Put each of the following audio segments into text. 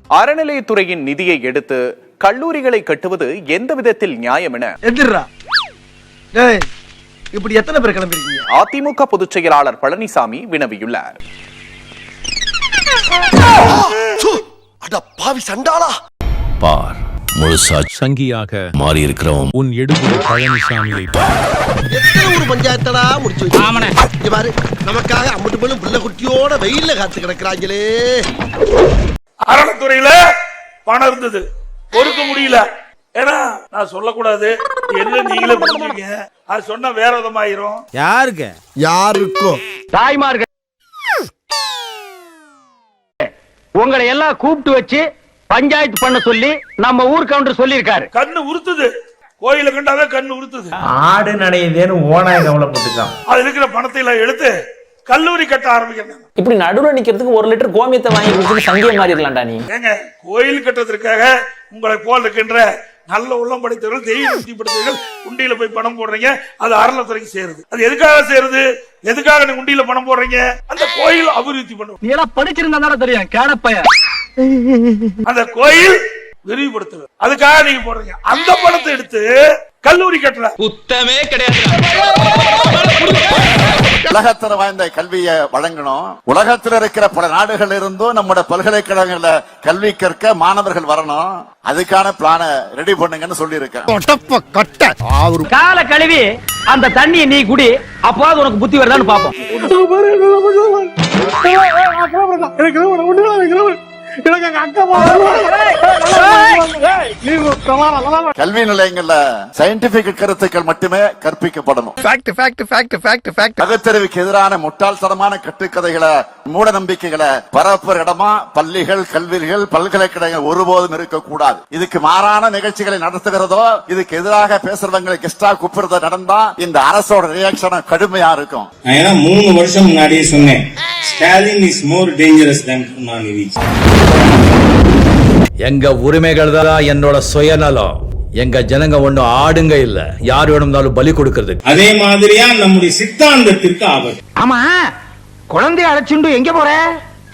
அறநிலையத்துறையின் நிதியை எடுத்து கல்லூரிகளை கட்டுவது எந்த விதத்தில் நியாயம் என இப்படி எத்தனை பேர் கிளம்பிருக்கீங்க? அதிமுக பொதுச் செயலாளர் பழனிசாமி வினவியுள்ளார். பார், முழுசா சங்கியாக மாறி இருக்கிறோம் உன் எடுபுற பழனிசாமியை எத்தனை ஒரு பஞ்சாயத்தடா முடிச்சு பாரு. நமக்காக அம்பட்டு போலும் புள்ள குட்டியோட வெயில்ல காத்து கிடக்குறாங்களே. அறநிலையத்துறையில பணம் இருந்தது, பொறுக்க முடியல. ஏன்னா நான் சொல்லக்கூடாது, என்ன நீங்களே புரிஞ்சுங்க. அது சொன்னா வேற விதமாயிரும். யாருக்கும் தாய்மார்கள் உங்களை எல்லாம் கூப்பிட்டு வச்சு பஞ்சாயத்து பண்ண சொல்லி நம்ம ஊர் கவுண்டர் சொல்லி இருக்காரு. கண்ணு உறுத்துது, கோயில கண்டாவே கண்ணு உறுத்துது. ஆடு நடையுதேன்னு ஓனாய் கவலைப்பட்டுக்கான். அது இருக்கிற பணத்தை எல்லாம் எடுத்து கல்லூரி கட்ட ஆரம்பிக்கணும். இப்படி நடுவுல நிக்கிறதுக்கு 1 லிட்டர் கோமியத்தை வாங்கி கொடுத்து சங்கிய மாதிரி இருக்கலாம்டா நீ. ஏங்க, கோயில் கட்டுறதுக்காக உங்களை போல் இருக்கின்ற நல்ல உள்ளம் படைத்தவர்கள், தெய்வ பக்தி படைத்தவர்கள் உண்டியில போய் பணம் போடுறீங்க. அது அறநிலையத்துறைக்கு சேருது. அது எதுக்காக சேருது? எதுக்காக நீங்க உண்டியில பணம் போடுறீங்க? அந்த கோயில் அபிவிருத்தி பண்ணும். நீ எல்லாம் படிச்சிருந்தா தெரியும் கேடப்பைய. அந்த கோயில் விரிவுபடுத்துவது, அதுக்காக நீங்க போடுறீங்க. அந்த பணத்தை எடுத்து கல்லூரி கட்டல குத்தமே கிடையாது. உலகத்தர வாய்ந்த கல்வியை வழங்கணும். உலகத்தில் இருக்கிற பல நாடுகள் இருந்தும் நம்முடைய பல்கலைக்கழகங்கள கல்வி கற்க மாணவர்கள் வரணும். அதுக்கான பிளான ரெடி பண்ணுங்கன்னு சொல்லி இருக்கேன். கால கழுவி அந்த தண்ணியை நீ குடி, அப்போது உனக்கு புத்தி வருதான்னு பாப்போம். கல்வி நிலையங்கள்ல சயின்டிபிக் கருத்துக்கள் மட்டுமே கற்பிக்கப்படணும். பகுத்தறிவுக்கு எதிரான முட்டாள்தனமான கட்டுக்கதைகளை, மூட நம்பிக்கைகளை பரப்புற இடமா பள்ளிகள், கல்விகள், பல்கலைக்கழகங்கள் ஒருபோதும் இருக்கக்கூடாது. இதுக்கு மாறான நிகழ்ச்சிகளை நடத்துகிறதோ, இதுக்கு எதிராக பேசுறவங்களை கெஸ்டா கூப்பிடுறதோ நடந்தா இந்த அரசோட ரியாக்ஷன் கடுமையா இருக்கும். 3 வருஷம் முன்னாடியே சொன்னேன், ஸ்டாலின் இஸ் மோர் டேஞ்சரஸ் தென் கருணாநிதி. எங்க உரிமைகள் தான் என்னோட சுயநலம். எங்க ஜனங்க ஒண்ணும் ஆடுங்க இல்ல, யார் வேணும்னாலும் பலி கொடுக்கிறது. அதே மாதிரியா நம்முடைய சித்தாந்தத்திற்கு ஆபத்து. ஆமா, குழந்தைய அழைச்சுண்டு எங்க போற?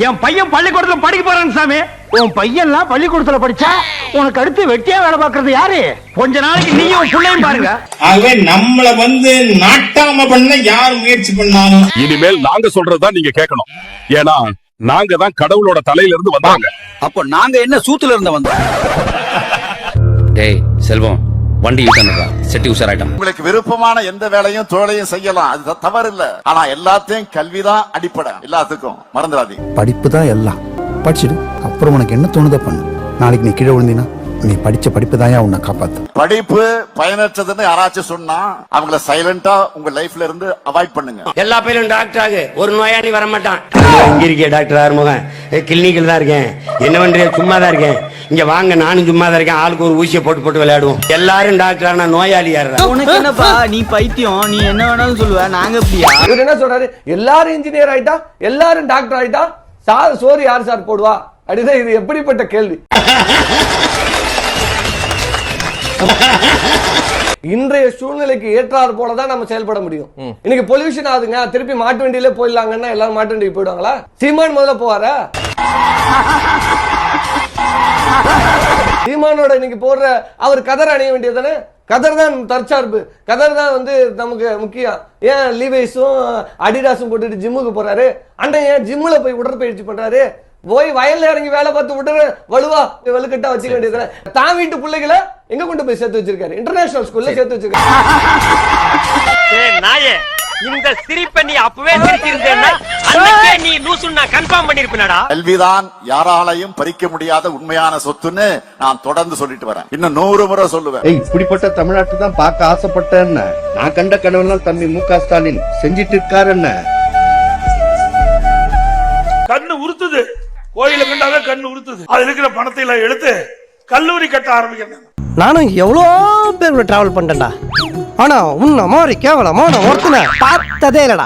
என் பையன் பள்ளிக்கூடத்துல படிக்க போறான் சாமி. உன் பையன்லாம் பள்ளிக்கூடத்துல படிச்சா உனக்கு அடுத்து வெட்டியா வேலை பாக்குறது யாரு? கொஞ்ச நாளைக்கு நீயும் பிள்ளையும் பாருங்க. ஆகவே நம்மள நாட்டாம பண்ண யார் முயற்சி பண்ணாலும் இனிமேல் நாங்க சொல்றதுதான் நீங்க கேட்கணும். ஏன்னா நாங்க தான் கடவுளோட தலையில இருந்து வந்தாங்க. அப்போ நாங்க என்ன சூத்துல இருந்து வந்தோம்? டேய் செல்வம், வண்டி யூட்டர்ன்டா, செட்டி உஷாராயிட்டோம். உங்களுக்கு விருப்பமான எந்த வேலையும் தொழிலையும் செய்யலாம், அது தவறு இல்ல. ஆனா எல்லாத்தையும் கல்விதான் அடிப்படை. எல்லாத்துக்கும் மறந்துடாதீங்க. படிப்பு தான் எல்லாம். படிச்சுடு, அப்புறம் உனக்கு என்ன தோணுதோ பண்ணு. நாளைக்கு நீ கீழே விழுந்தீனா நீ படிச்ச படிப்பு தான் உன்னை காப்பாத்து. படிப்பு பயனற்றதுன்னு யாராச்சும் சொன்னா அவங்கள சைலண்டா உங்க லைஃப்ல இருந்து அவாய்ட் பண்ணுங்க. எல்லா பையனும் டாக்டர் ஆகு, ஒரு நோயாளி வர மாட்டான். இங்க இருக்கே டாக்டர் ஆறுமுகம், கிளினிக்கல் தான் இருக்கேன். என்ன பண்றீங்க? சும்மா தான் இருக்கேன். இங்க வாங்க, நானும் சும்மா தான் இருக்கேன். ஆளுக்கு ஒரு ஊசியை போட்டு போட்டு விளையாடுவோம். எல்லாரும் டாக்டர் ஆனா நோயாளி யாரா? உனக்கு என்னப்பா, நீ பைத்தியம், நீ என்ன வேணாலும் சொல்லுவ, நாங்க அப்படியா? இவர் என்ன சொல்றாரு? எல்லாரும் இன்ஜினியர் ஆயிட்டா, எல்லாரும் டாக்டர் ஆயிட்டா, சோறு யார் சார் போடுவா? அப்படிதான். இது எப்படிப்பட்ட கேள்வி? இன்றைய சூழ்நிலைக்கு ஏற்றாறு போலதான் நம்ம செயல்பட முடியும். இன்னைக்கு பொல்யூஷன் ஆகுதுங்க, திருப்பி மாட்டு வண்டியில போயிடலாங்கன்னா எல்லாரும் மாட்டு வண்டிக்கு போயிடுவாங்களா? சீமான் முதல்ல போவாரா? சீமானோட இன்னைக்கு போடுற அவர் கதர் அணிய வேண்டியதானே? கதர் தான் தற்சார்பு, கதர் தான் நமக்கு முக்கியம். ஏன் லீவைஸும் அடிடாஸும் போட்டுட்டு ஜிம்முக்கு போறாரு? அண்ணன் ஏன் ஜிம்முல போய் உடற்பயிற்சி பண்றாரு? போய் வயல்ல இறங்கி வேலை பார்த்து விட்டு வலுவா வலுக்கட்டா வச்சுக்க வேண்டியது. தான் வீட்டு பிள்ளைகளை எங்க கொண்டு போய் சேர்த்து வச்சிருக்காரு? இன்டர்நேஷனல் ஸ்கூல்ல சேர்த்து வச்சிருக்காரு. இந்த சிரிப்பை நீ அப்பவே சிரிச்சிருந்தேன்னா அன்னைக்கே நீ லூசுன்னு கன்ஃபார்ம் பண்ணிருப்பேனடா. கல்விதான் யாராலையும் பறிக்க முடியாத உண்மையான சொத்துன்னு நான் தொடர்ந்து சொல்லிட்டு வரேன். இன்னும் 100 முறை சொல்லுவேன். இப்படிப்பட்ட தமிழ்நாட்டை தான் பார்க்க ஆசைப்பட்டேன். நான் கண்ட கனவுலாம் தம்பி மு.க. ஸ்டாலின் செஞ்சிட்டு இருக்காரு. கண்ணு உறுத்துது, கோயில கண்டாவே கண்ணு உறுத்துது. அது இருக்கிற பணத்தை எல்லாம் எடுத்து கல்லூரி கட்ட ஆரம்பிக்கணும். நானும் எவ்வளோ பேர் டிராவல் பண்ணிட்டேன்டா, ஆனா உன்ன மாதிரி கேவலமான ஒருத்தனை பார்த்ததே இல்லடா.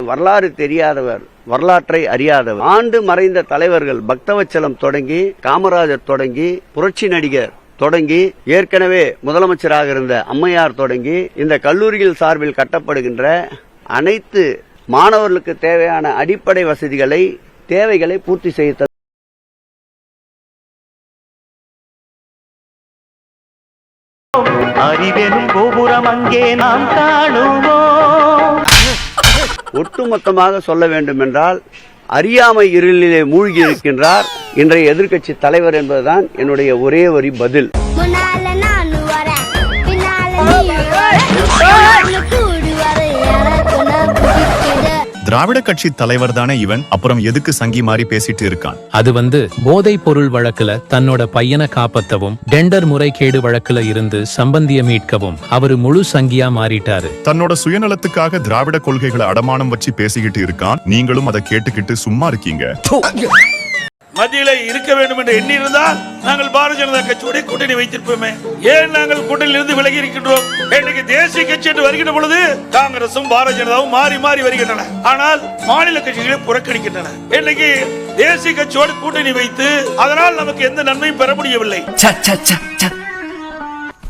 வரலாறு தெரியாதவர், வரலாற்றை அறியாதவர். ஆண்டு மறைந்த தலைவர்கள் பக்தவச்சலம் தொடங்கி, காமராஜர் தொடங்கி, புரட்சி நடிகர் தொடங்கி, ஏற்கனவே முதலமைச்சராக இருந்த அம்மையார் தொடங்கி, இந்த கல்லூரிகள் சார்பில் கட்டப்படுகின்ற அனைத்து மாணவர்களுக்கு தேவையான அடிப்படை வசதிகளை, தேவைகளை பூர்த்தி செய்ய அறிவெனும் கோபுரம் அங்கே நாம் காணுவோம். ஒட்டுமொத்தமாக சொல்ல வேண்டும் என்றால் அறியாமை இருளிலே மூழ்கி இருக்கின்றார் இன்றைய எதிர்க்கட்சி தலைவர் என்பதுதான் என்னுடைய ஒரே வரி பதில். திராவிட கட்சி தலைவர் தானே இவன், அப்புறம் எதுக்கு சங்கி மாதிரி பேசிட்டு இருக்கான்? அது போதைப் பொருள் வழக்குல தன்னோட பையனை காப்பாத்தவும், டெண்டர் முறைகேடு வழக்குல இருந்து சம்பந்திய மீட்கவும் அவரு முழு சங்கியா மாறிட்டாரு. தன்னோட சுயநலத்துக்காக திராவிட கொள்கைகளை அடமானம் வச்சு பேசிக்கிட்டு இருக்கான். நீங்களும் அதை கேட்டுக்கிட்டு சும்மா இருக்கீங்க. மத்தியில இருக்க வேண்டும் என்று எண்ணி இருந்தால் நாங்கள் பாரதிய ஜனதா கட்சியோட கூட்டணி வைத்திருப்போமே. ஏன் நாங்கள் கூட்டணியிலிருந்து விலகி இருக்கின்றோம்? இன்னைக்கு தேசிய கட்சி என்று வருகின்ற பொழுது காங்கிரசும் பாரதிய ஜனதாவும் மாறி மாறி வருகின்றன. ஆனால் மாநில கட்சிகளை புறக்கணிக்கின்றன. இன்னைக்கு தேசிய கட்சியோடு கூட்டணி வைத்து அதனால் நமக்கு எந்த நன்மையும் பெற முடியவில்லை.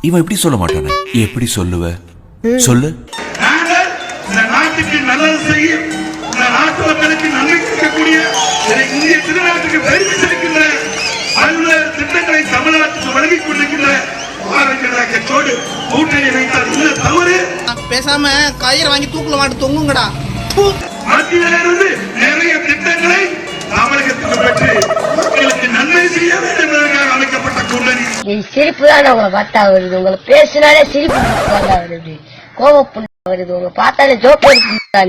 இவன் எப்படி சொல்ல மாட்டானே, எப்படி சொல்லுவ சொல்லு. நாங்கள் இந்த நாட்டுக்கு நல்லது செய்யும், இந்த நாட்டு மக்களுக்கு நன்மை செய்யக்கூடிய இந்திய திருநாட்டுக்கு பெருமை சேர்க்கின்ற பல்வேறு திட்டங்களை தமிழ்நாட்டுக்கு வழங்கிக் கொண்டிருக்கின்ற பாரதிய ஜனதா கட்சியோடு கூட்டணி வைத்தால் இல்ல தவறு. பேசாம கயிறு வாங்கி தூக்குல மாட்டு தொங்குங்கடா. மத்தியிலிருந்து நிறைய திட்டங்களை தமிழகத்துக்கு பெற்று மக்களுக்கு நன்மை செய்ய வேண்டும் என்பதற்காக அமைக்கப்பட்ட கூட்டணி. சிரிப்பு தான் உங்களை பார்த்தா வருது, உங்களை பேசினாலே சிரிப்பு வருது, கோபம் வருது, உங்க பார்த்தாலே ஜோக்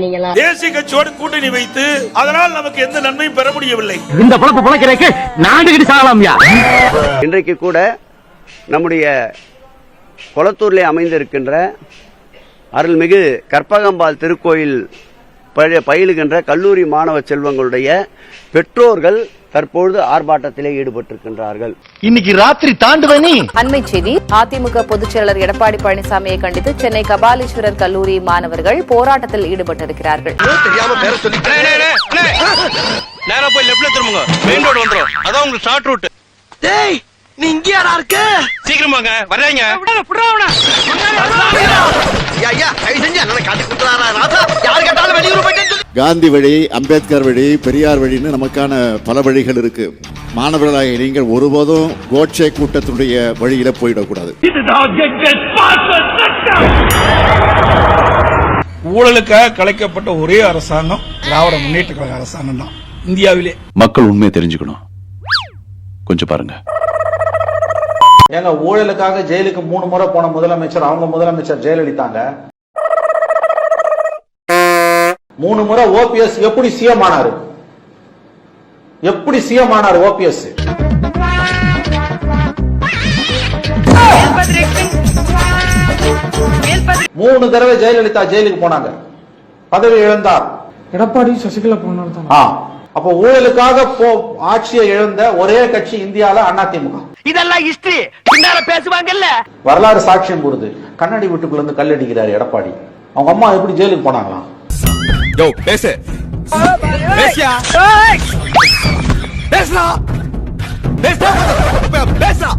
நீங்களா. தேசிய கட்சியோடு கூட்டணி வைத்து அதனால் நமக்கு எந்த நன்மையும் பெற முடியவில்லை. இந்த பொழப்பு பொழைக்கிறதுக்கு நாடுகிட்டு சாகலாம்யா. இன்றைக்கு கூட நம்முடைய கொளத்தூரிலே அமைந்திருக்கின்ற அருள்மிகு கற்பகம்பாள் திருக்கோயில் பயிலுகின்ற கல்லூரி மாணவ செல்வங்களுடைய பெற்றோர்கள் தற்பொழுது ஆர்ப்பாட்டத்திலே ஈடுபட்டிருக்கின்றார்கள். இன்னைக்கு ராத்திரி தாண்டுவனி. அண்மை செய்தி. அதிமுக பொதுச் செயலர் எடப்பாடி பழனிசாமியை கண்டித்து சென்னை கபாலீஸ்வரர் கல்லூரி மாணவர்கள் போராட்டத்தில் ஈடுபட்டிருக்கிறார்கள். நேரா போய் லெஃப்ட்ல திரும்புங்க, மெயின் ரோடு வந்துரும். அதான் உங்களுக்கு ஷார்ட் ரூட். டேய் நீ இங்க யாரா இருக்க? சீக்கிரம் வாங்க, வர்றீங்க. காந்தி வழி, அம்பேத்கர் வழி, பெரியார் வழின்னு நமக்கான பல வழிகள் இருக்கு. மாணவர்களாக நீங்கள் ஒருபோதும் கோட்சே கூட்டத்தினுடைய வழியில போயிடக்கூடாது. ஊழலுக்காக கலைக்கப்பட்ட ஒரே அரசாங்கம் திராவிட முன்னேற்ற கழக அரசாங்கம் தான் இந்தியாவிலே. மக்கள் உண்மையை தெரிஞ்சுக்கணும், கொஞ்சம் பாருங்க. ஏங்க ஊழலுக்காக ஜெயிலுக்கு 3 முறை போன முதலமைச்சர், அவங்க முதலமைச்சர் ஜெயலலிதாங்க. 3 முறை ஓபிஎஸ் எப்படி சிஎம் ஆனாரு? எப்படி சிஎம் ஆனாரு ஓபிஎஸ்? மூணு தடவை ஜெயலலிதா ஜெயிலுக்கு போனாங்க, பதவி இழந்தார். எடப்பாடி சசிகலா போனார். அப்ப ஊழலுக்காக ஆட்சியை இழந்த ஒரே கட்சி இந்தியால அதிமுக. இதெல்லாம் ஹிஸ்டரி, பின்னால பேசுவாங்கல்ல. வரலாறு சாட்சியம் கூறுது. கண்ணாடி வீட்டுக்குள்ள இருந்து கல்லடிக்கிறாரு எடப்பாடி. அவங்க அம்மா எப்படி ஜெயிலுக்கு போனாங்களாம்? யோ பேசு, பேசியா, பேசுடா, பேசுடா, பேசுடா,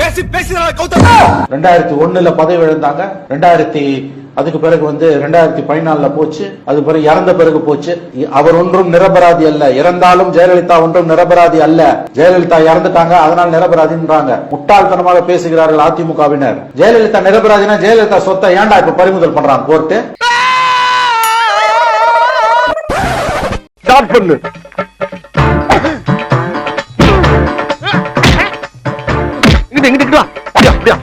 பேசி பேசிடா. 2001 பதவி இழந்தாங்க. அதுக்கு பிறகு 2014 போச்சு. அது பிறகு இறந்த பிறகு போச்சு. அவர் ஒன்றும் நிரபராதி அல்ல. இறந்தாலும் ஜெயலலிதா ஒன்றும் நிரபராதி அல்ல. ஜெயலலிதா இறந்துட்டாங்க, அதனால் நிரபராதின்றாங்க. முட்டாள்தனமாக பேசுகிறார்கள் அதிமுகவினர். ஜெயலலிதா நிரபராதினா ஜெயலலிதா சொத்தை ஏன்டா இப்ப பறிமுதல் பண்றாங்க கோர்ட்டு? ஸ்டார்ட் பண்ணு. இங்கிட்டு வா. அப்படியா?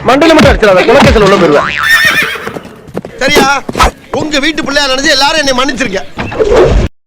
மண்டல மட்டும் அடிச்சிடாத, குலக்கேசல் உள்ள போயிருவேன். சரியா? உங்க வீட்டு பிள்ளையா நினைச்சு எல்லாரும் என்னை மன்னிச்சிருக்க.